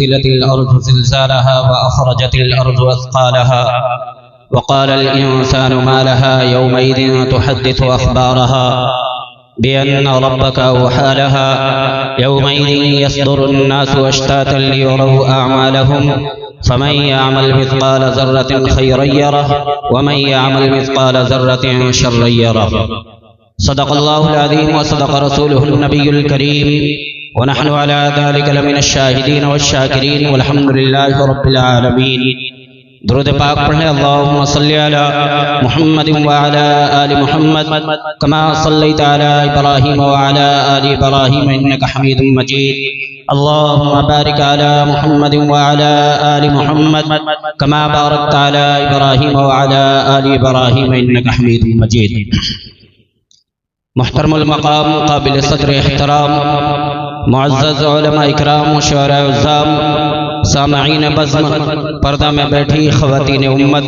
ज़ुलज़िलतिल अर्ज़ु ज़िलज़ालहा व अख़रजतिल अर्ज़ु अस्क़ालहा व क़ालल इंसानु मा लहा यौमइज़िन तुहद्दिथु अख़बारहा बिअन्ना रब्बका औहा लहा यौमइज़िन यस्दुरुन नासु अश्तातन लियरौ अअमालहुम फमन यअमल मिस्क़ाल ज़र्रतिन खैरन यरह व मन यअमल मिस्क़ाल ज़र्रतिन शर्रन यरह। सदक़ल्लाहुल अज़ीम व सदक़ रसूलुहुन नबियुल करीम व नहनु अला ज़ालिका लमिनश शाहिदीन वश्शाकिरीन वल्हम्दुलिल्लाहि रब्बिल आलमीन। दुरूद पाक पढ़ें। अल्लाहुम्मा सल्लि अला मुहम्मदिन व अला आलि मुहम्मद कमा सल्लैता अला इब्राहीम व अला आलि इब्राहीम इन्नका हमीदुम मजीद। अल्लाहुम्मा बारिक अला मुहम्मदिन व अला आलि मुहम्मद कमा बारकता अला इब्राहीम व अला आलि इब्राहीम इन्नका हमीदुम मजीद। मुहतरमुल मकाम काबिल सद्र एहतराम मुअज़्ज़ज़ उलमा इकराम शुअराए उज़्ज़ाम सामईन बज़्म पर्दा में बैठी ख़वातीन उम्मत,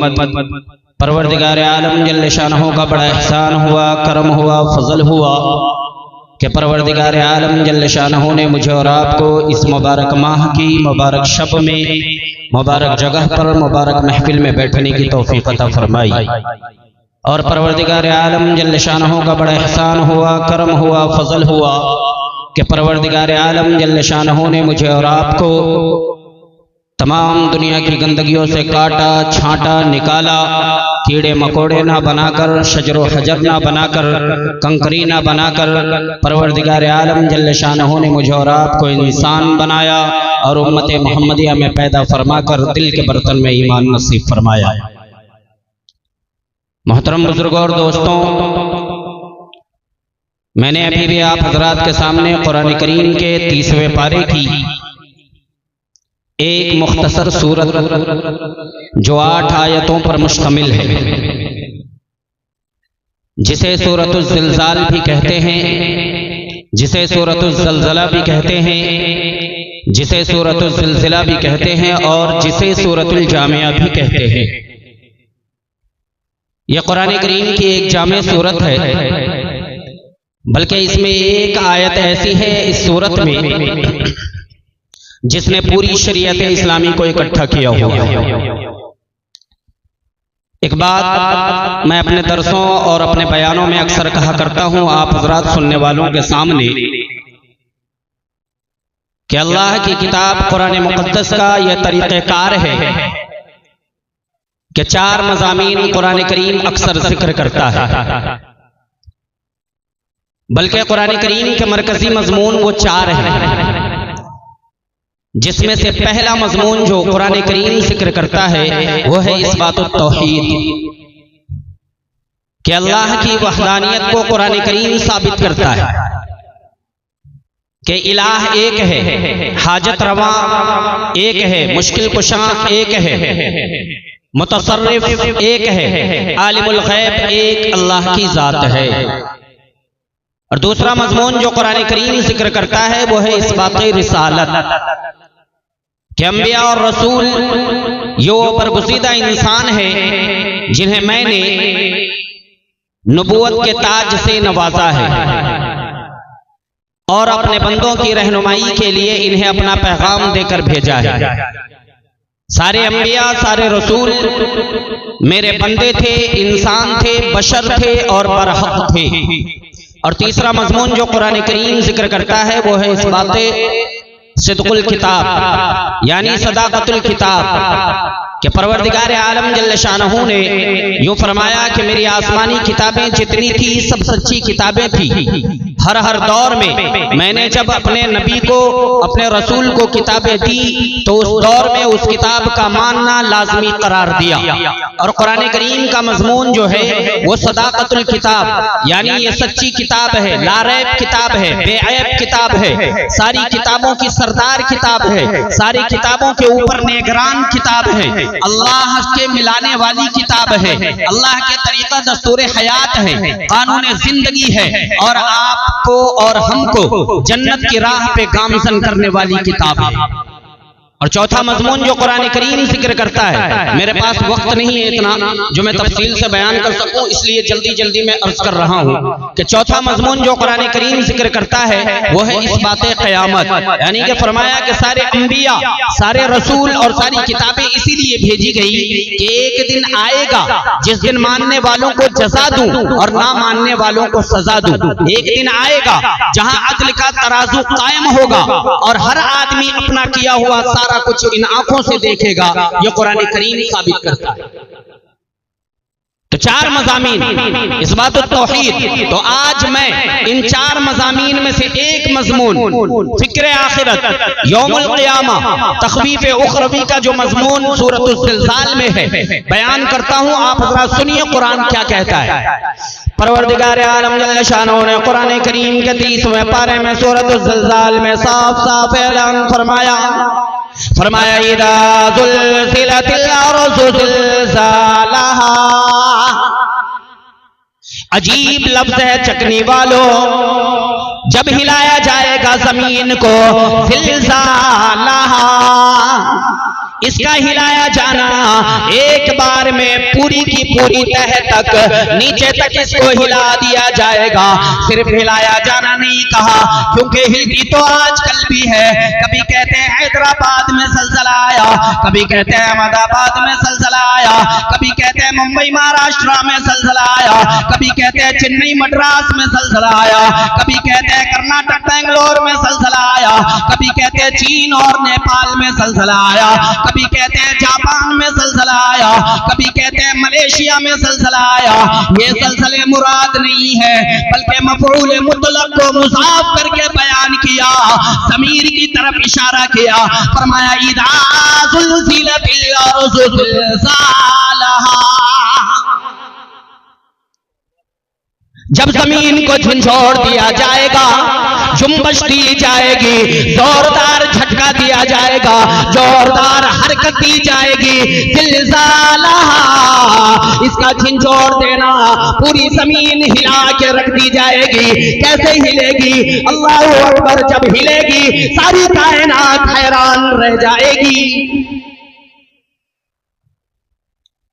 परवरदिगार आलम जल्ल शानहू का बड़ा एहसान हुआ, करम हुआ, फजल हुआ कि परवरदिगार आलम जल्ल शानहू ने मुझे और आपको इस मुबारक माह की मुबारक शब में मुबारक जगह पर मुबारक महफिल में बैठने की तौफीक अता फरमाई। और परवरदिगार आलम जल्ल शानहू का बड़ा एहसान हुआ, करम हुआ, फजल हुआ कि परवरदिगार आलम जल्ल शानहू ने मुझे और आपको तमाम दुनिया की गंदगियों से काटा, छांटा, निकाला, कीड़े मकोड़े ना बनाकर, शजरो हजर ना बनाकर, कंकरी ना बनाकर परवरदिगार आलम जल्ल शानहू ने मुझे और आपको इंसान बनाया और उम्मत मोहम्मदिया में पैदा फरमाकर दिल के बर्तन में ईमान नसीब फरमाया। मोहतरम बुजुर्गों और दोस्तों, मैंने अभी भी आप हजरात के सामने कुरान करीम के 30वें पारे की एक मुख्तसर सूरत जो 8 आयतों पर मुश्तमिल है, जिसे सूरतुल ज़िलज़ाल भी कहते हैं, जिसे सूरतुल ज़लज़ला भी कहते हैं, जिसे सूरतुल ज़िलज़िला भी कहते हैं और जिसे सूरतुल जामिया भी कहते हैं। यह कुरान करीम की एक जामे सूरत है, बल्कि इसमें एक आयत ऐसी है इस सूरत में जिसने पूरी शरीयत इस्लामी को इकट्ठा किया हुआ है। एक बात मैं अपने दरसों और अपने बयानों में अक्सर कहा करता हूं आप हजरात सुनने वालों के सामने कि अल्लाह की किताब कुरान मुक़द्दस का यह तरीक़ेकार है कि 4 मज़ामीन कुरान करीम अक्सर जिक्र करता है, बल्कि कुरान करीम के मरकजी मजमून वो 4 हैं, जिसमें से पहला मजमून जो कुरान करीम जिक्र करता है वो है इस्बातुत तौहीद, कि अल्लाह की वहदानियत को कुरान करीम साबित करता है कि इलाह एक है, हाजत रवा एक है, मुश्किल कुशा एक है, मुतसर्रिफ एक है, आलिमुल गैब एक अल्लाह की जात है। और दूसरा मजमून जो कुरान करीम जिक्र करता है वो है इस्बात रिसालत, कि अंबिया और रसूल यो बरगुज़ीदा इंसान है जिन्हें मैंने नबूवत के ताज से नवाजा है और अपने बंदों की रहनुमाई के लिए इन्हें अपना पैगाम देकर भेजा है। सारे अंबिया, सारे रसूल मेरे बंदे थे, इंसान थे, बशर थे और बरहक थे। और तीसरा मजमून जो कुरान करीम जिक्र करता है वो है इस बातें सिद्कुल किताब, यानी सदाकतुल किताब, कि परवरदिगार आलम जल्ल शानहू ने यूं फरमाया कि मेरी आसमानी किताबें जितनी थी सब सच्ची किताबें थी। हर दौर में मैंने जब अपने नबी को, अपने रसूल को किताबें दी तो उस दौर में उस किताब का मानना लाजमी करार दिया। और कुरान करीम का मजमून जो है वो सदाकतुल किताब, यानी ये सच्ची किताब है, लारैब किताब है, बेऐब किताब है, सारी किताबों की सरदार किताब है, सारी किताबों के ऊपर निगरान किताब है, अल्लाह के मिलाने वाली किताब है, अल्लाह के तरीका दस्तूर हयात है, कानून जिंदगी है और आपको और हमको जन्नत की राह पे गामजन करने वाली किताब है। और चौथा मजमून जो कुरान करीम जिक्र करता है, मेरे पास वक्त नहीं है इतना जो मैं तफसील से बयान कर सकूं, इसलिए जल्दी जल्दी मैं अर्ज कर रहा हूं कि चौथा मजमून जो कुरान करीम जिक्र करता है वो है इस बात क़यामत। यानी कि फरमाया कि सारे अंबिया, सारे रसूल और सारी किताबें इसीलिए भेजी गई कि एक दिन आएगा जिस दिन मानने वालों को जजा दूं और ना मानने वालों को सजा दूं। एक दिन आएगा जहां अदल का तराजू कायम होगा और हर आदमी अपना किया हुआ सारा कुछ इन आंखों से देखेगा। यह कुरान करीम साबित करता है। तो चार मज़ामीन इस बात तौहीद। तो आज मैं इन चार मज़ामीन में से एक मज़मून फिक्र आखिरत, यौमुल क़ियामा, तख़वीफ़ उख़रवी का जो मज़मून सूरतुल ज़िलज़ाल में है बयान करता हूं। आप जरा सुनिए कुरान क्या कहता है। परवरदिगार आलम जल्ल शानहू ने कुरान करीम के 30वें पारे में सूरतुल ज़िलज़ाल में साफ साफ ऐलान फरमाया इदा ज़ुलज़िलतिल अर्ज़ु ज़िलज़ालहा। अजीब लफ्ज है चकनी वालों, जब हिलाया जाएगा जमीन को, ज़िलज़ालहा, इसका हिलाया जाना एक बार में पूरी की पूरी तह तक, नीचे तक इसको हिला दिया जाएगा। सिर्फ हिलाया जाना नहीं कहा, क्योंकि हिलती तो आजकल भी है। कभी कहते हैं हैदराबाद में ज़लज़ला आया, कभी कहते हैं अहमदाबाद में ज़लज़ला आया, कभी कहते हैं मुंबई महाराष्ट्र में ज़लज़ला आया, कभी कहते हैं चेन्नई मद्रास में ज़लज़ला आया, कभी कहते हैं कर्नाटक बेंगलोर में ज़लज़ला आया, कभी कहते हैं चीन और नेपाल में ज़लज़ला आया, कभी कहते हैं जापान में ज़लज़ला आया, कभी कहते हैं मलेशिया में ज़लज़ला आया। ये ज़लज़ले मुराद नहीं है, बल्कि मफ़ऊल मुतलक को मुज़ाफ करके बयान किया, ज़मीर की तरफ इशारा किया। फरमाया इज़ा ज़ुलज़िलतिल अर्ज़ु ज़िलज़ालहा, जब जमीन को झंझोड़ दिया जाएगा, जुम्बश दी जाएगी, जोरदार झटका दिया जाएगा, जोरदार हरकत दी जाएगी। ज़िलज़ालहा, इसका झंझोड़ देना, पूरी जमीन हिला के रख दी जाएगी। कैसे हिलेगी? अल्लाहु अकबर, जब हिलेगी सारी कायनात हैरान रह जाएगी।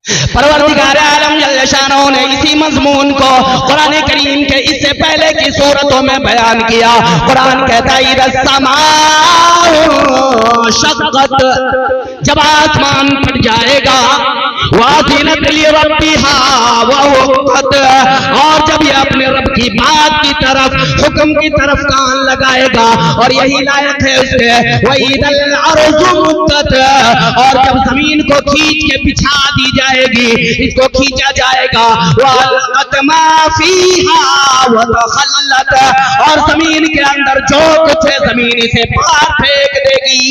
परवरदिगार आलम जल्ल शानहू ने इसी मजमून को कुरान करीम के इससे पहले की सूरतों में बयान किया। कुरान कहता है इज़ा समाउ शक़्क़त, जब आसमान फट जाएगा, वाज़िनत लिरब्बिहा व वक़्क़त, और जब ये अपने रब की बात की तरफ, हुक्म की तरफ कान लगाएगा, और यही लायक है उसके। व इज़ल अर्ज़ु मुद्दत, और जब जमीन को खींच के बिछा दी जाएगी, इसको खींचा जाएगा। वअलक़त मा फ़ीहा व तख़ल्लत, और जमीन के अंदर जो कुछ है जमीन इसे बाहर फेंक देगी।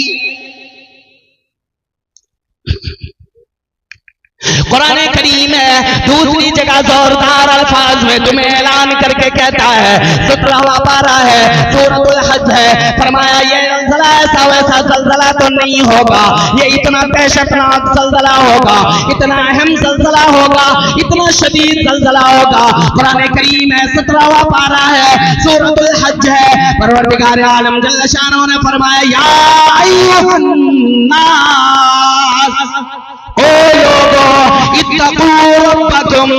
कुरान करीम है दूसरी जगह जोरदार अल्फाज में तुम्हें ऐलान करके कहता है, 17वां पारा है, सूरतुल हज है। फरमाया ये ज़लज़ला ऐसा वैसा ज़लज़ला तो नहीं होगा, ये इतना दहशतनाक ज़लज़ला होगा, इतना अहम ज़लज़ला होगा, इतना शदीद ज़लज़ला होगा। कुरान करीम है 17वां पारा है, सूरतुल हज है। परवरदिगार आलम जल्ल शानहू ने फरमाया या अय्युहन नास, ओ लोगों, इत्तक़ू रब्बकुम,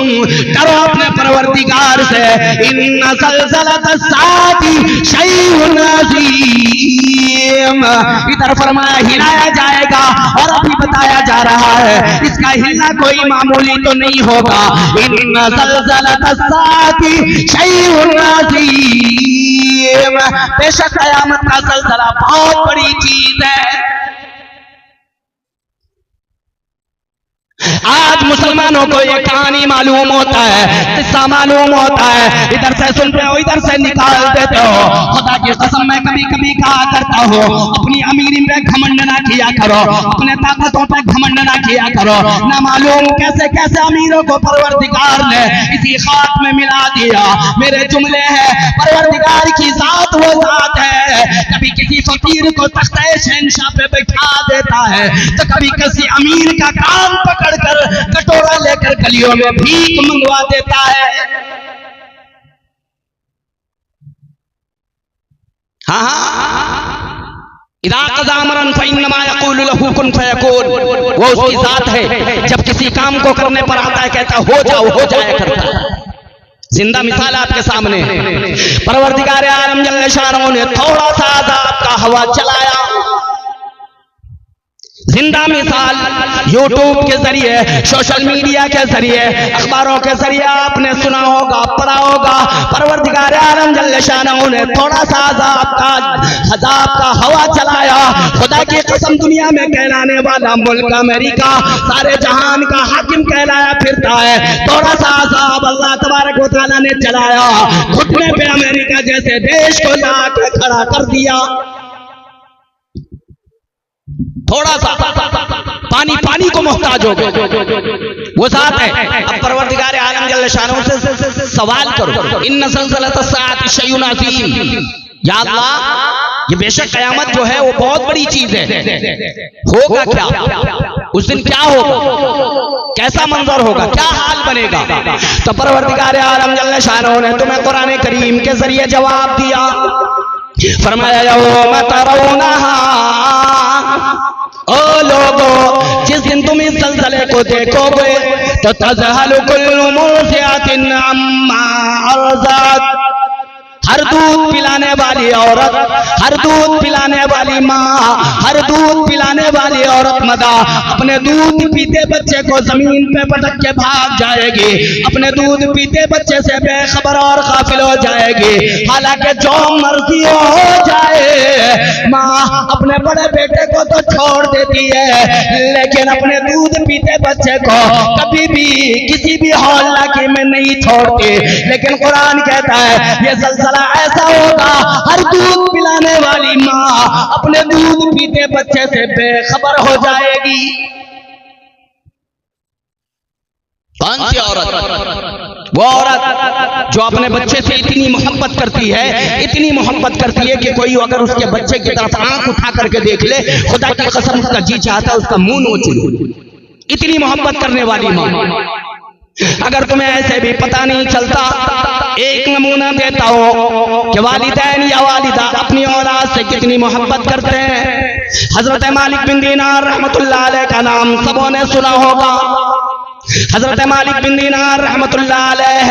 डरो अपने परवरदिगार से। इन्ना ज़लज़लतस साअती शैउन अज़ीम, इधर फरमाया हिलाया जाएगा, और अभी बताया जा रहा है इसका हिलना कोई मामूली तो नहीं होगा। इन्ना ज़लज़लतस साअती शैउन अज़ीम, बेशक क़यामत का ज़लज़ला बहुत बड़ी चीज है। आज मुसलमानों को ये कहानी मालूम होता है, किस्सा मालूम होता है, इधर से सुनते हो इधर से निकाल देते हो। खुदा की कसम मैं कभी कभी कहा करता हूँ, अपनी अमीरी पे घमंड ना किया करो, अपने ताकतों पे घमंड ना किया करो। ना मालूम कैसे कैसे अमीरों को परवरदिगार ने इसी खाक में मिला दिया। मेरे जुमले हैं, परवरदिगार की जात वो जात है, कभी किसी फकीर को तख्ते शहंशाह पे बैठा देता है, तो कभी किसी अमीर का कान पकड़ कर कटोरा लेकर गलियों में भीख मंगवा देता है। हाँ, इज़ा क़ज़ा अमरन फ़इन्नमा यक़ूलु लहू कुन फयकून, वो उसकी जात है। जब किसी काम को करने पर आता है कहता हो जाओ, हो जाया करता है। जिंदा मिसाल आपके सामने। परवरदिगार आलम जल्ल शानहू ने थोड़ा सा अज़ाब का हवा चलाया। जिंदा मिसाल यूट्यूब के जरिए, सोशल मीडिया के जरिए, अखबारों के जरिए आपने सुना होगा, पढ़ा होगा। परवरदिगार आलम जल्ल शानहू ने थोड़ा सा अज़ाब का हवा चलाया। खुदा की कसम, दुनिया में कहलाने वाला मुल्क अमेरिका सारे जहान का हाकिम कहलाया फिरता है। थोड़ा सा अज़ाब अल्लाह तबारक व तआला ने चलाया, घुटने पे अमेरिका जैसे देश को लाके खड़ा कर दिया। थोड़ा सा पानी को मोहताज हो गए, वो जात है। अब परवरदिगार आलम जल्ल शानहू से सवाल करो, इन्न ज़लज़लत अस्साअति शैउन अज़ीम, या अल्लाह ये बेशक कयामत जो है वो बहुत बड़ी चीज है, होगा क्या उस दिन, क्या होगा, कैसा मंजर होगा, क्या हाल बनेगा। तो परवरदिगार आलम जल्ल शानहू ने तुम्हें कुरान करीम के जरिए जवाब दिया। फरमाया यौम तरौनहा, ओ लोगो जिस दिन तुम इस ज़लज़ले को देखोगे तो तज़हलु कुल्लु मुर्ज़िअतिन अम्मा अर्ज़अत, हर दूध पिलाने वाली औरत, हर दूध पिलाने वाली माँ, हर दूध पिलाने वाली औरत मदा अपने दूध पीते बच्चे को जमीन पे पटक के भाग जाएगी, अपने दूध पीते बच्चे से बेखबर और गाफिल हो जाएगी। हालांकि जो मर्जी हो जाए, माँ अपने बड़े बेटे को तो छोड़ देती है, लेकिन अपने दूध पीते बच्चे को कभी भी किसी भी हौसला में नहीं छोड़ती। लेकिन कुरान कहता है ये ज़लज़ला ऐसा होगा, हर दूध पिलाने वाली माँ अपने दूध पीते बच्चे से बेखबर हो जाएगी। कौन सी औरत? वो औरत जो अपने बच्चे से इतनी मोहब्बत करती है, इतनी मोहब्बत करती है कि कोई अगर उसके बच्चे की तरफ आंख उठा करके देख ले, खुदा की कसम उसका जी चाहता है उसका मुंह नोच ले। इतनी मोहब्बत करने वाली माँ। अगर तुम्हें ऐसे भी पता नहीं चलता, एक नमूना देता हूं कि वालिदैन या वालिदा अपनी औलाद से कितनी मोहब्बत करते हैं। हजरत मालिक बिन दीनार रहमतुल्लाह अलैह का नाम सबों ने सुना होगा। हजरत मालिक बिन दीनार रहमतुल्लाह अलैह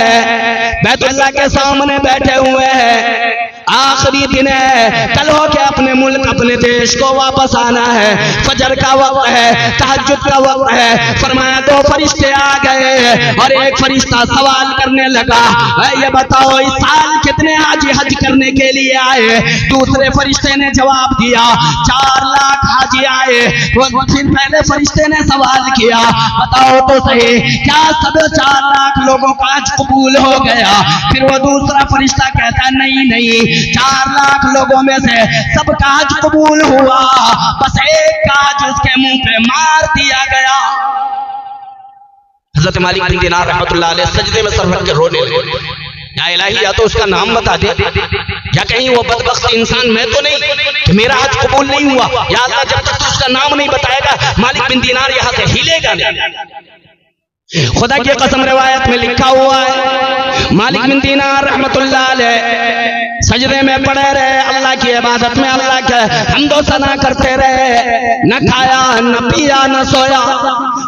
बैतुल्लाह के सामने बैठे हुए हैं, आखिरी दिन है, कल हो के अपने मुल्क अपने देश को वापस आना है, फजर का वक्त है, तहज्जुद का वक्त है। फरमाया दो फरिश्ते आ गए और एक फरिश्ता सवाल करने लगा, ये बताओ इस साल कितने हाजी हज करने के लिए आए। दूसरे फरिश्ते ने जवाब दिया 4 लाख हाजी आए। फिर पहले फरिश्ते ने सवाल किया, बताओ तो सही क्या सब 4 लाख लोगों का हज कबूल हो गया। फिर वो दूसरा फरिश्ता कहता नहीं नहीं, 4 लाख लोगों में से सबका हज कबूल हुआ, बस एक का हज उसके मुंह पे मार दिया गया। हजरत मालिक बिन दीनार रहमतुल्लाह अलैह सजदे में सर रख के रोने लगे, या इलाही या तो उसका नाम बता दे, या कहीं वो बदबख्त इंसान मैं तो नहीं कि मेरा हज कबूल नहीं हुआ। या अल्लाह जब तक तो उसका नाम नहीं बताएगा मालिक बिन दीनार यहां से हिलेगा नहीं। खुदा की कसम रिवायत में लिखा हुआ है मालिक बिन दीनार रहमतुल्लाह अलैह सजदे में पड़े रहे, अल्लाह की इबादत में, अल्लाह के हम्दो सना करते रहे, न खाया न पिया न सोया।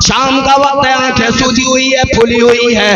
शाम का वक्त है, आंखें सूजी हुई है, फूली हुई है।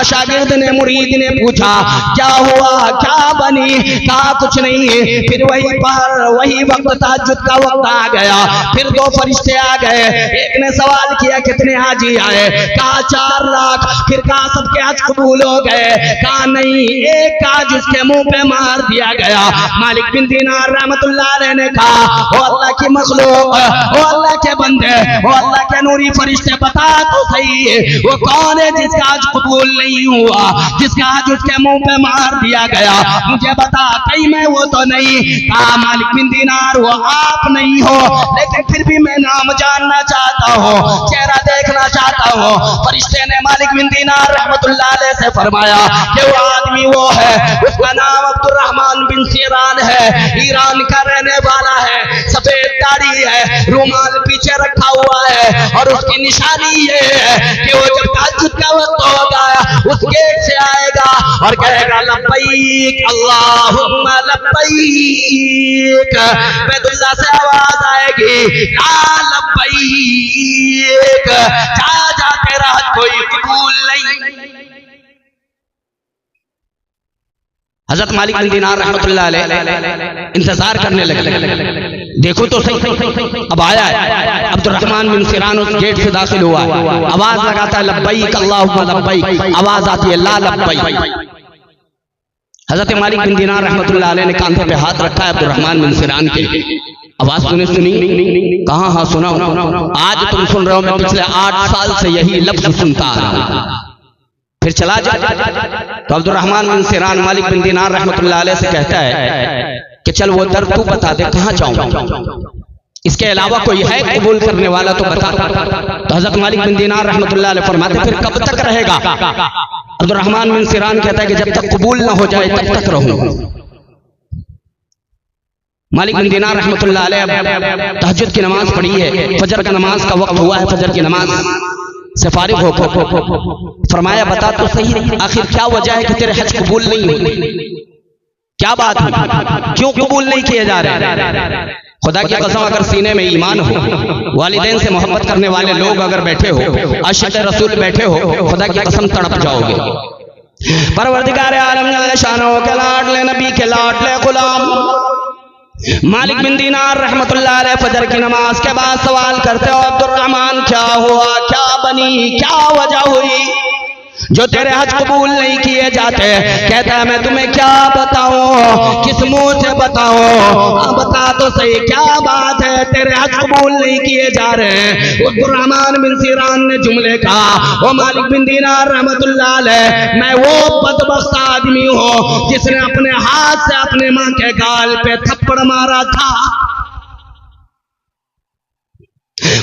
शागिर्द ने मुरीद ने पूछा क्या हुआ, क्या बनी? कहा कुछ नहीं। फिर वही वक्त तहज्जुद का वक्त आ गया। फिर 2 फरिश्ते आ गए, एक ने सवाल किया कितने हाजी आए, कहा 4 लाख। फिर कहा सबके हज कबूल हो गए, कहा नहीं, एक का जिसके मुंह पे मार दिया गया। मालिक बिन दीनार रहमतुल्लाह अलैह ने कहा ओ अल्लाह की मखलूक, ओ अल्लाह के बंदे, ओ अल्लाह के नूरी फरिश्ते, बता तो सही वो कौन है जिसका हज कबूल नहीं हुआ, जिसका हज उसके मुंह पे मार दिया गया, मुझे बता, कहीं मैं वो तो नहीं। कहा मालिक बिन दीनार वो आप नहीं हो, लेकिन फिर भी मैं नाम जानना चाहता हूँ, चेहरा देखना चाहता हूँ। फरिश्ते ने मालिक बिन दीनार रहमतुल्लाह अलैह से फरमाया कि वो आदमी वो है, उसका नाम अब्दुर्रहमान बिन सीरान है, ईरान का रहने वाला है, सफेद दाढ़ी है, रुमाल पीछे रखा हुआ है, और उसकी निशानी ये है कि वो जब तहज्जुद का वक्त होगा उस गेट से आएगा और कहेगा लब्बैक अल्लाहुम्मा लब्बैक। बैतुल्लाह से आवाज आएगी ला लब्बैक, जा जा तेरा हज कोई कबूल नहीं। हजरत मालिक बिन दीनार रहमतुल्लाह अलैह इंतजार करने लगे, देखो तो सही। अब आया है अब्दुर्रहमान बिन सिरान, उस गेट से दाखिल हुआ, आवाज लगाता है लब्बैक अल्लाहुम्मा लब्बैक, आवाज आती है ला लब्बैक। हजरत मालिक बिन दीनार रहमतुल्लाह अलैह ने कांधे पे हाथ रखा है अब्दुर्रहमान बिन सिरान के। आवाज तूने सुनी? कहाँ? हाँ सुना। आज तुम सुन रहे हो, मैं पिछले 8 साल से यही लफ्ज सुनता आ रहा हूं। फिर चला जा। तो अब्दुर्रहमान बिन सिरान मालिक बिन दीनार रहमतुल्लाह अलैह से कहता है कि चल वो दर तू बता दे, कहाँ जाऊं, इसके अलावा कोई है कबूल करने वाला तो बता। तो हजरत मालिक बिन दीनार रहमतुल्लाह अलैह फरमाते फिर कब तक रहेगा? अब्दुर्रहमान बिन सिरान कहता है कि जब तक कबूल ना हो जाए तब तक रहूं। मालिक बिन दीनार रहमतुल्लाह अलैह तहज्जुद की नमाज पढ़ी है, फजर का नमाज का वक्त हुआ है, फजर की नमाज से फारिग होकर फरमाया बता तो सही आखिर क्या वजह है कि तेरे हज कबूल नहीं हुए, क्या बात है, क्यों कबूल नहीं किए जा रहे? खुदा की कसम अगर सीने में ईमान हो, वालिदैन से मोहब्बत करने वाले लोग अगर बैठे हो, आशिक़ रसूल बैठे हो, खुदा की कसम तड़प जाओगे। परवरदिगार आलम जल्ल शानो के लाडले नबी के लाडले गुलाम मालिक बिन दीनार रहमतुल्लाह अलैह फजर की नमाज के बाद सवाल करते हो अब्दुर्रहमान क्या हुआ, क्या बनी, क्या वजह हुई जो तेरे हज कबूल नहीं किए जाते? कहता है मैं तुम्हें क्या बताऊं, किस मुंह से बताऊं, बता तो सही क्या बात है तेरे हज कबूल नहीं किए जा रहे? अब्दुर्रहमान बिन सिरान ने जुमले कहा ओ मालिक बिन दीनार रहमतुल्लाह अलैह, मैं वो बदबख्त आदमी हूं जिसने अपने हाथ से अपने मां के गाल पे थप्पड़ मारा था।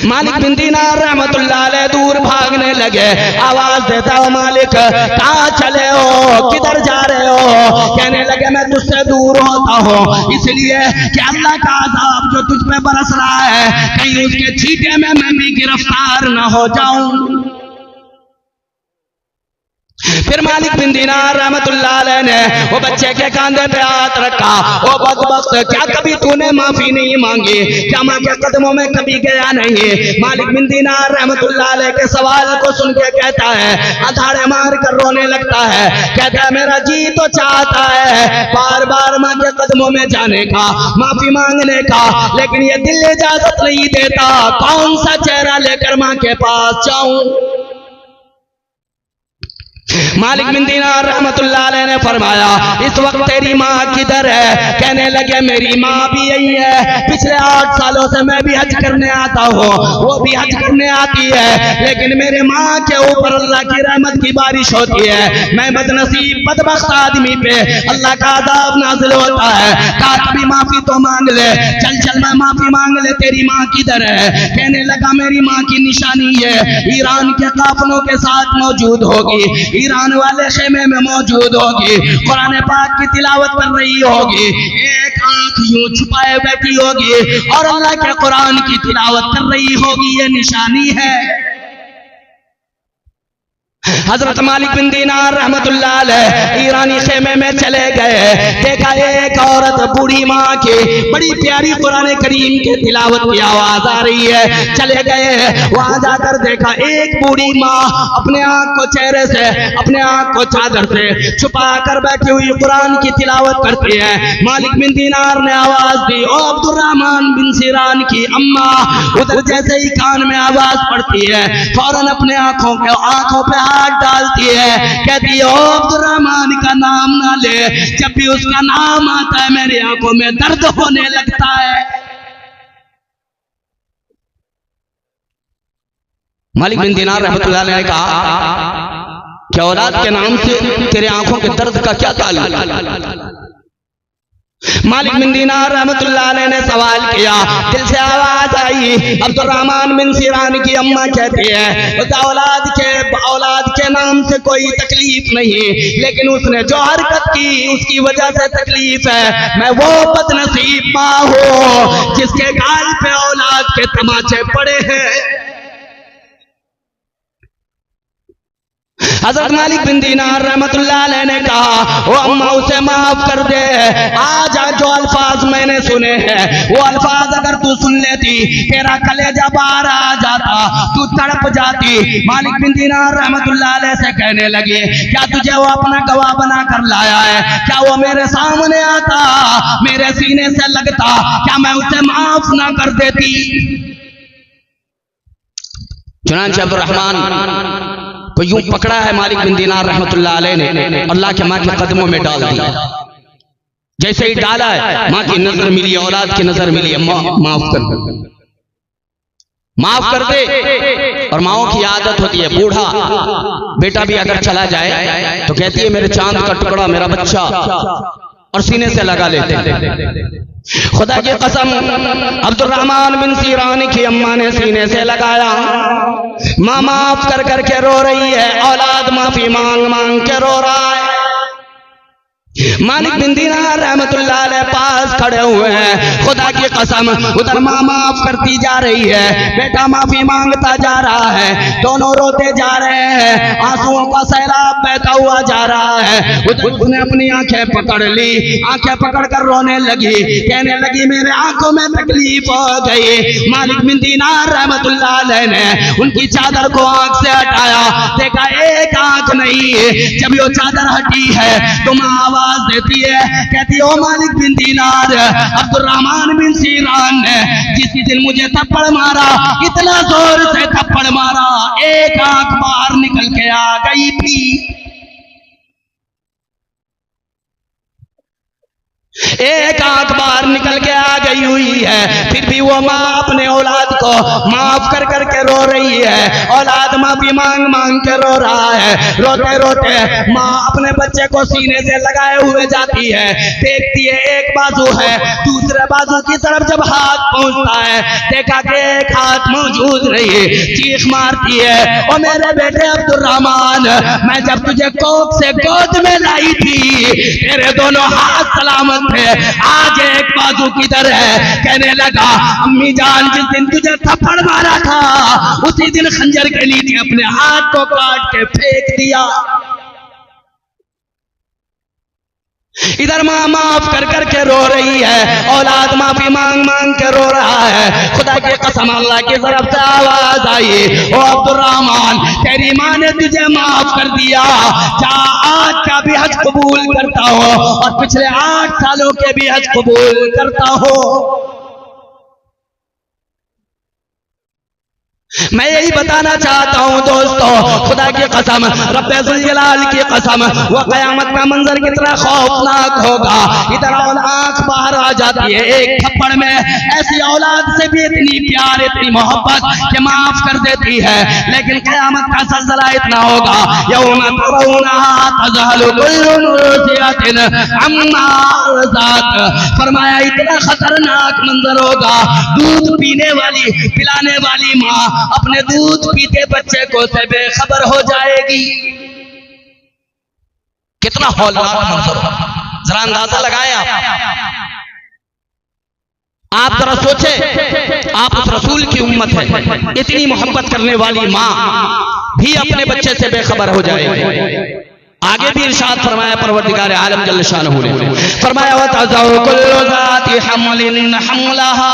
मालिक बिन दीनार रहमतुल्लाह अलैह दूर भागने लगे, आवाज देता हो मालिक कहाँ चले हो, किधर जा रहे हो? कहने लगे मैं तुझसे दूर होता हूँ इसलिए कि अल्लाह का अज़ाब जो तुझ पे बरस रहा है कहीं उसके छींटे में मैं भी गिरफ्तार न हो जाऊं। फिर मालिक बिन दीनार रहमतुल्लाह अलैह ने वो बच्चे के कांधे पे हाथ रखा, ओ बदबख्त क्या कभी तूने माफी नहीं मांगी, क्या मां के कदमों में कभी गया नहीं? मालिक बिन दीनार रहमतुल्लाह अलैह के सवाल को सुन के कहता है, अधाड़े मार कर रोने लगता है, कहता है मेरा जी तो चाहता है बार बार मां के कदमों में जाने का, माफी मांगने का, लेकिन ये दिल इजाजत नहीं देता, कौन सा चेहरा लेकर मां के पास जाऊं? मालिक बिन दीनार रहमतुल्लाह अलैह ने फरमाया इस वक्त तेरी माँ किधर है? कहने लगे मेरी माँ भी यही है, पिछले 8 सालों से मैं भी हज करने आता हूँ, वो भी हज करने आती है, लेकिन मेरे माँ के ऊपर अल्लाह की रहमत की बारिश होती है, मैं बदनसीब बदबख्त आदमी पे अल्लाह का अज़ाब नाज़िल होता है। कहा कभी माफी तो मांग ले, चल चल मैं माफी मांग ले, तेरी माँ किधर है? कहने लगा मेरी माँ की निशानी है ईरान के काफलों के साथ मौजूद होगी, ईरान वाले खेमे में मौजूद होगी, कुरान पाक की तिलावत कर रही होगी, एक आंख यूं छुपाए बैठी होगी और अल्लाह के कुरान की तिलावत कर रही होगी, ये निशानी है। हजरत मालिक बिन दीनार रहमतुल्लाह अलैह ईरानी खेमे में चले गए, देखा एक औरत बूढ़ी माँ की बड़ी प्यारी कुरान करीम के तिलावत की आवाज आ रही है, चले गए वहां जाकर देखा एक बूढ़ी माँ अपने आँख को चेहरे से, अपने आँख को चादर से छुपा कर बैठी हुई कुरान की तिलावत करती है। मालिक बिन दीनार ने आवाज दी ओ अब्दुर्रहमान बिन सिरान की अम्मा, उधर जैसे ही कान में आवाज पड़ती है फौरन अपने आंखों पे हाथ डालती है, कहती है ओ अब्दुर्रहमान का नाम ना ले, जब भी उसका नाम आता है मेरी आंखों में दर्द होने लगता है। मालिक बिन दीनार रहमतुल्लाह अलैह ने कहा कि औलाद के नाम से तेरे आंखों के दर्द का क्या ताल्लुक? मालिक बिन दीनार रहमतुल्लाह अलैह ने सवाल किया, दिल से आवाज आई, अब्दुर्रहमान बिन सिरान की अम्मा कहती है औलाद के नाम से कोई तकलीफ नहीं, लेकिन उसने जो हरकत की उसकी वजह से तकलीफ है। मैं वो बदनसीब माँ हूँ जिसके गाल पे औलाद के तमाचे पड़े हैं। हजरत मालिक बिन दीनार रहमतुल्लाह अलैह ने कहा, ओ अम्मा उसे माफ कर दे, आज जो अल्फाज मैंने सुने हैं वो अल्फाज अगर तू सुन लेती तेरा कलेजा बाहर आ जाता, तू तड़प जाती। मालिक बिन दीनार रहमतुल्लाह अलैह से कहने लगे, क्या तुझे वो अपना गवाह बना कर लाया है? क्या वो मेरे सामने आता, मेरे सीने से लगता, क्या मैं उसे माफ ना कर देती? चुनांचे अब्दुर्रहमान को यूं पकड़ा है मालिक बिन दीनार रहमतुल्लाह अलैह ने, अल्लाह के माँ के कदमों में डाल दिया। जैसे ही डाला है माँ की नजर मिली, औलाद की नजर मिली, माफ कर दे, माफ कर दे। और माओ की आदत होती है, बूढ़ा बेटा भी अगर चला जाए तो कहती है मेरे चांद का टुकड़ा, मेरा बच्चा, और सीने से लगा लेते हैं। खुदा की कसम अब्दुर्रहमान बिन सीरान की अम्मा ने सीने से लगाया, माँ माफ कर करके रो रही है, औलाद माफी मांग मांग के रो रहा है। मालिक बिन दीनार रहमतुल्लाह अलैह पास खड़े हुए हैं, खुदा की कसम उधर माँ माफ करती जा रही है, बेटा माफी मांगता जा रहा है, दोनों रोते जा रहे हैं, आंसुओं का सैलाब बहता हुआ जा रहा है। उधर उसने अपनी आंखें पकड़ ली, आंखें पकड़ कर रोने लगी, कहने लगी मेरे आंखों में तकलीफ हो गई। मालिक बिन दीनार रहमतुल्लाह अलैह ने उनकी चादर को आंख से हटाया, देखा एक आंख नहीं, जब वो चादर हटी है तो माँ देती है, कहती है ओ मालिक बिन दीनार, अब्दुर्रहमान बिन सीरान ने जिस दिन मुझे थप्पड़ मारा, इतना जोर से थप्पड़ मारा, एक आंख बाहर निकल के आ गई थी। एक आंख बाहर निकल के आ गई हुई है, फिर भी वो माँ अपने औलाद को माफ कर करके रो रही है, औलाद माफी मांग मांग के रो रहा है। रोते रोते माँ अपने बच्चे को सीने से लगाए हुए जाती है, देखती है एक बाजू है, दूसरे बाजू की तरफ जब हाथ पहुंचता है देखा कि एक हाथ मौजूद नहीं, चीख मारती है, ओ मेरे बेटे अब्दुर्रहमान, मैं जब तुझे कोख से गोद में लाई थी तेरे दोनों हाथ सलामत थे, आज एक बाजू किधर है? कहने लगा अम्मी जान, जिस दिन तुझे थप्पड़ मारा था उसी दिन खंजर के नीचे अपने हाथ को काट के फेंक दिया। इधर माँ माफ कर करके रो रही है, औलाद माफी मांग मांग के रो रहा है। खुदा की कसम अल्लाह की तरफ से आवाज आई, ओ अब्दुर्रहमान तेरी माँ ने तुझे माफ कर दिया, जा आज का भी हज कबूल करता हो और पिछले 8 सालों के भी हज कबूल करता हो। मैं यही बताना चाहता हूं दोस्तों, खुदा की कसम, रब्बे जुल जलाल की कसम, वो कयामत का मंजर कितना खौफनाक होगा। इधर आंख बाहर आ जाती है, एक थप्पड़ में ऐसी औलाद से भी इतनी प्यार, इतनी मोहब्बत कि माफ कर देती है, लेकिन कयामत का सलसला इतना होगा, यौम तरौनहा तज़हलु कुल्लु मुर्दिअतिन अम्मा अर्ज़अत, फरमाया इतना खतरनाक मंजर होगा, दूध पीने वाली पिलाने वाली माँ अपने दूध पीते बच्चे को से बेखबर हो जाएगी। कितना हौलनाक मंजर होगा, जरा अंदाजा लगाए आप जरा सोचे, आप उस रसूल की उम्मत है, इतनी मोहब्बत करने वाली माँ भी अपने बच्चे से बेखबर हो जाएगी। आगे भी इरशाद फरमाया परवरदिगार आलम जल्ल शानहू ने, फरमाया वतज़उ कुल्लु ज़ाति हम्लिन हम्लहा,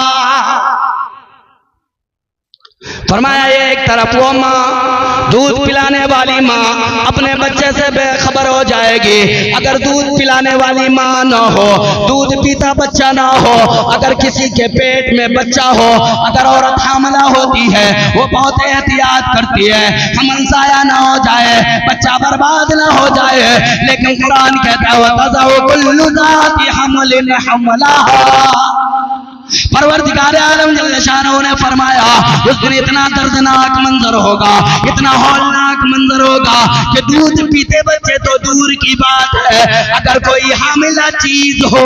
फरमाया एक तरफ वो माँ दूध पिलाने वाली माँ अपने बच्चे से बेखबर हो जाएगी। अगर दूध पिलाने वाली माँ ना हो, दूध पीता बच्चा ना हो, अगर किसी के पेट में बच्चा हो, अगर औरत हामला होती है वो बहुत एहतियात करती है हमल ज़ाया ना हो जाए, बच्चा बर्बाद ना हो जाए, लेकिन कुरान कहता है वतज़उ कुल्लु ज़ाति हम्लिन हम्लहा। परवरदिगार आलम जल्ल शानहू ने फरमाया उस दिन इतना दर्दनाक मंजर होगा, इतना हौलनाक मंजर होगा कि दूध पीते बच्चे तो दूर की बात है, अगर कोई हामिला चीज हो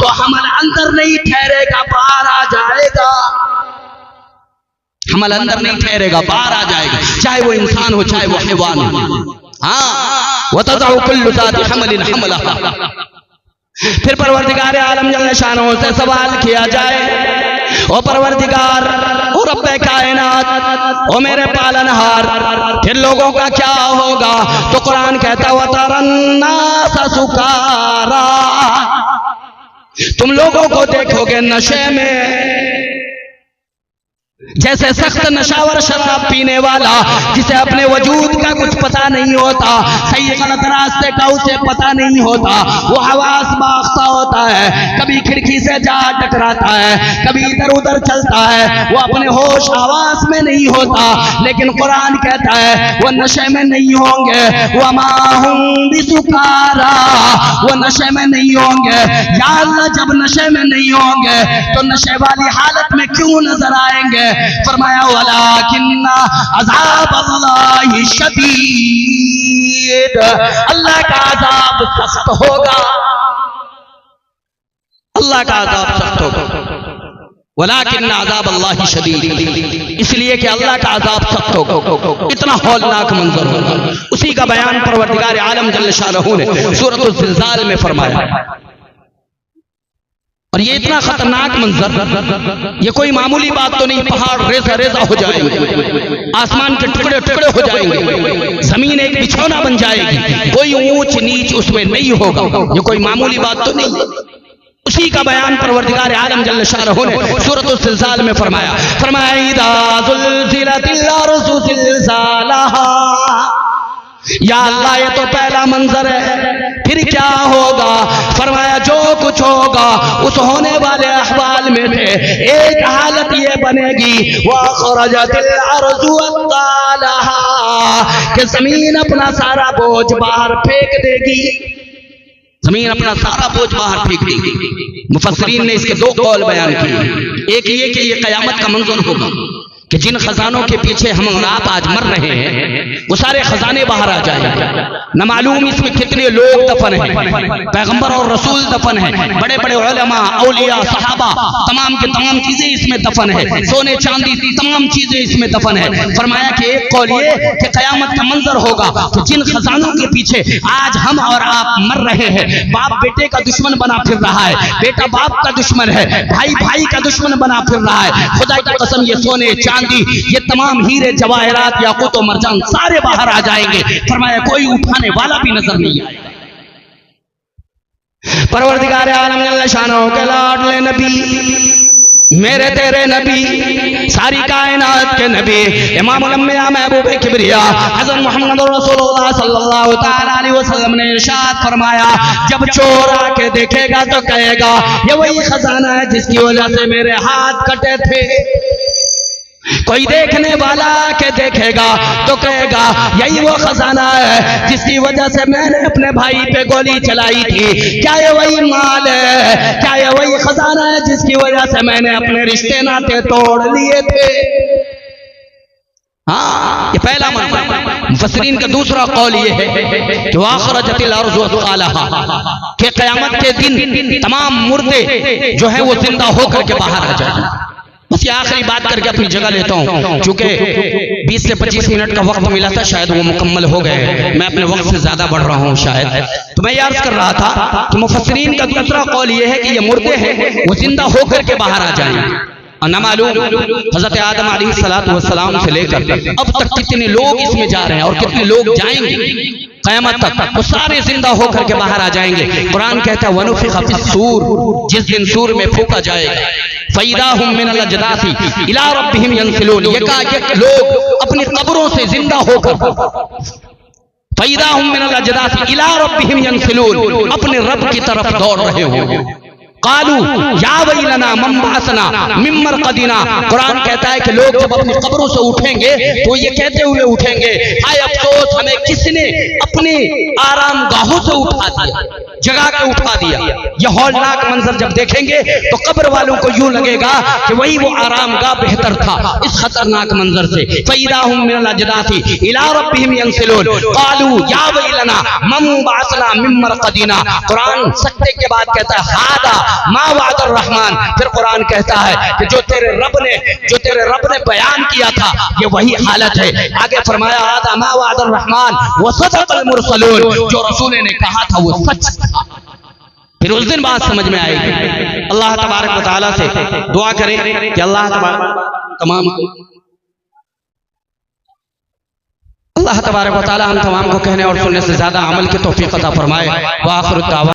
तो हमल अंदर नहीं ठहरेगा, बाहर आ जाएगा। हमल अंदर नहीं ठहरेगा, बाहर आ जाएगा, चाहे वो इंसान हो चाहे वो हैवान हो। हाँ, वतज़उ कुल्लु ज़ाति हम्लिन हम्लहा। फिर परवरदिगार आलम जल्ल शानहू से सवाल किया जाए, ओ परवरदिगार, ओ रब्बे कायनात, ओ मेरे पालनहार, फिर लोगों का क्या होगा? तो कुरान कहता है वतरन्नास सुकारा, तुम लोगों को देखोगे नशे में, जैसे सख्त नशावर शराब पीने वाला जिसे अपने वजूद का कुछ पता नहीं होता, सही गलत रास्ते का उसे पता नहीं होता, वो हवास बाख्ता होता है, कभी खिड़की से जा टकराता है, कभी इधर उधर चलता है, वो अपने होश हवास में नहीं होता। लेकिन कुरान कहता है वो नशे में नहीं होंगे, वो माहुम बिसुकारा, वो नशे में नहीं होंगे। या अल्लाह, जब नशे में नहीं होंगे तो नशे वाली हालत में क्यों नजर आएंगे? फरमाया वलाकिन्ना अज़ाब अल्लाहि शदीद, अल्लाह का अज़ाब सख्त होगा, अल्लाह का अज़ाब सख्त होगा। वलाकिन्ना अज़ाब अल्लाहि शदीद, इसलिए कि अल्लाह का अज़ाब सख्त होगा, इतना हौलनाक मंजर होगा। उसी का बयान परवरदिगार आलम जल्ल शानहू ने सूरत ज़िलज़ाल में फरमाया। और ये इतना खतरनाक मंजर, ये कोई मामूली बात तो नहीं, पहाड़ रेजा रेजा हो जाएंगे, आसमान के टुकड़े टुकड़े हो जाएंगे, जमीन एक बिछौना बन जाएगी, कोई ऊंच नीच उसमें नहीं होगा, ये कोई मामूली बात तो नहीं। उसी का बयान परवरदिगार आलम जल्ल शानहू ने सूरत ज़िलज़ाल में फरमाया। फरमाया इज़ा ज़ुलज़िलतिल अर्ज़ु ज़िलज़ालहा, या अल्लाह ये तो पहला मंजर है, फिर क्या होगा? फरमाया जो कुछ होगा उस होने वाले अहवाल में से एक हालत ये बनेगी, वअख़रजतिल अर्ज़ु अक़्लाहा, कि जमीन अपना सारा बोझ बाहर फेंक देगी, जमीन अपना सारा बोझ बाहर फेंक देगी। मुफस्सिरीन ने इसके दो कौल बयान किए, एक ये कि ये क़यामत का मंजर होगा कि जिन खजानों के पीछे हम और आप आज मर रहे हैं वो सारे खजाने बाहर आ जाएंगे, न मालूम इसमें कितने लोग दफन हैं, पैगंबर और रसूल दफन हैं, बड़े बड़े उलमा, औलिया, सहाबा, तमाम के तमाम चीजें इसमें दफन है, सोने चांदी तमाम चीजें इसमें दफन है। फरमाया कि एक कौल ये कि कयामत का मंजर होगा कि जिन खजानों के पीछे आज हम और आप मर रहे हैं, बाप बेटे का दुश्मन बना फिर रहा है, बेटा बाप का दुश्मन है, भाई भाई का दुश्मन बना फिर रहा है, खुदा की कसम ये सोने ये तमाम हीरे जवाहरात याकूत और मरजान सारे बाहर आ जाएंगे। फरमाया कोई उठाने वाला भी नजर नहीं आएगा। परवरदिगार आलम जल्ल शानहू के लाडले नबी, मेरे तेरे नबी, सारी कायनात के नबी, इमामुल अंबिया महबूब किबरिया हज़रत मुहम्मद रसूलुल्लाह सल्लल्लाहु तआला अलैहि वसल्लम ने इरशाद फरमाया, जब चोर आके देखेगा तो कहेगा ये वही खजाना है जिसकी वजह से मेरे हाथ कटे थे। कोई देखने वाला के देखेगा तो कहेगा यही वो खजाना है जिसकी वजह से मैंने अपने भाई पे गोली चलाई थी। क्या ये वही माल है? क्या ये वही खजाना है जिसकी वजह से मैंने अपने रिश्ते नाते तोड़ लिए थे? हाँ, ये पहला मंजर। मुफस्सिरीन का दूसरा कौल ये है कि वाखरजतिल अर्ज़ु अक़्लाहा, कि क़यामत के दिन तमाम मुर्दे जो है वो जिंदा होकर के बाहर आ जाएंगे। बस ये आखिरी बात करके अपनी जगह लेता हूँ, चूंकि 20 से 25 मिनट का वक्त मिला था, शायद वो मुकम्मल हो गए, मैं अपने वक्त से ज्यादा बढ़ रहा हूँ शायद। तो मैं ये अर्ज कर रहा था कि मुफस्सिरीन का दूसरा कौल ये है कि ये मुर्दे हैं वो जिंदा होकर के बाहर आ जाएंगे। और न मालूम हजरत आदम अलैहिस्सलातु वस्सलाम से लेकर अब तक कितने लोग इसमें जा रहे हैं और कितने लोग जाएंगे क़यामत तक, वो सारे जिंदा होकर के बाहर आ जाएंगे। कुरान कहता है वनुफ़िख़ फ़िस्सूर, जिस दिन सूर में फूंका जाएगा, फ़इज़ा हुम मिनल अजदासी इला रब्बिहिम यंसिलून, यकायक लोग अपनी कब्रों से जिंदा होकर, फ़इज़ा हुम मिनल अजदासी इला रब्बिहिम यंसिलून, अपने रब की तरफ दौड़ रहे होंगे। कालू या वैलना मम बअसना मिन मरक़दिना, कुरान कहता है कि लोग जब अपनी कब्रों से उठेंगे तो ये कहते हुए उठेंगे, हाय अफसोस हमें किसने अपने आराम गाहों से उठा दिया, जगा के उठा दिया। यह हौलनाक मंजर जब देखेंगे तो कब्र वालों को यूं लगेगा कि वही वो आराम गाह बेहतर था इस खतरनाक मंजर से। फ़इज़ा हुम मिनल अजदासी इला रब्बिहिम यंसिलून कालू या वैलना मम बअसना मिन मरक़दिना। कुरान सकते के बाद कहता है हादा मा वअदर रहमान, फिर कुरान कहता है कि जो तेरे रब ने बयान किया था ये वही हालत है। आगे फरमाया हादा मा वअदर रहमान व सदक़ल मुरसलून, जो रसूल ने कहा था वो सच था। फिर उस दिन बात समझ में आएगी। अल्लाह तबारक व तआला से दुआ करें कि अल्लाह तबारक व तआला हम तमाम को कहने और सुनने से ज्यादा अमल की तौफीक अता फरमाए। व आखिर दावा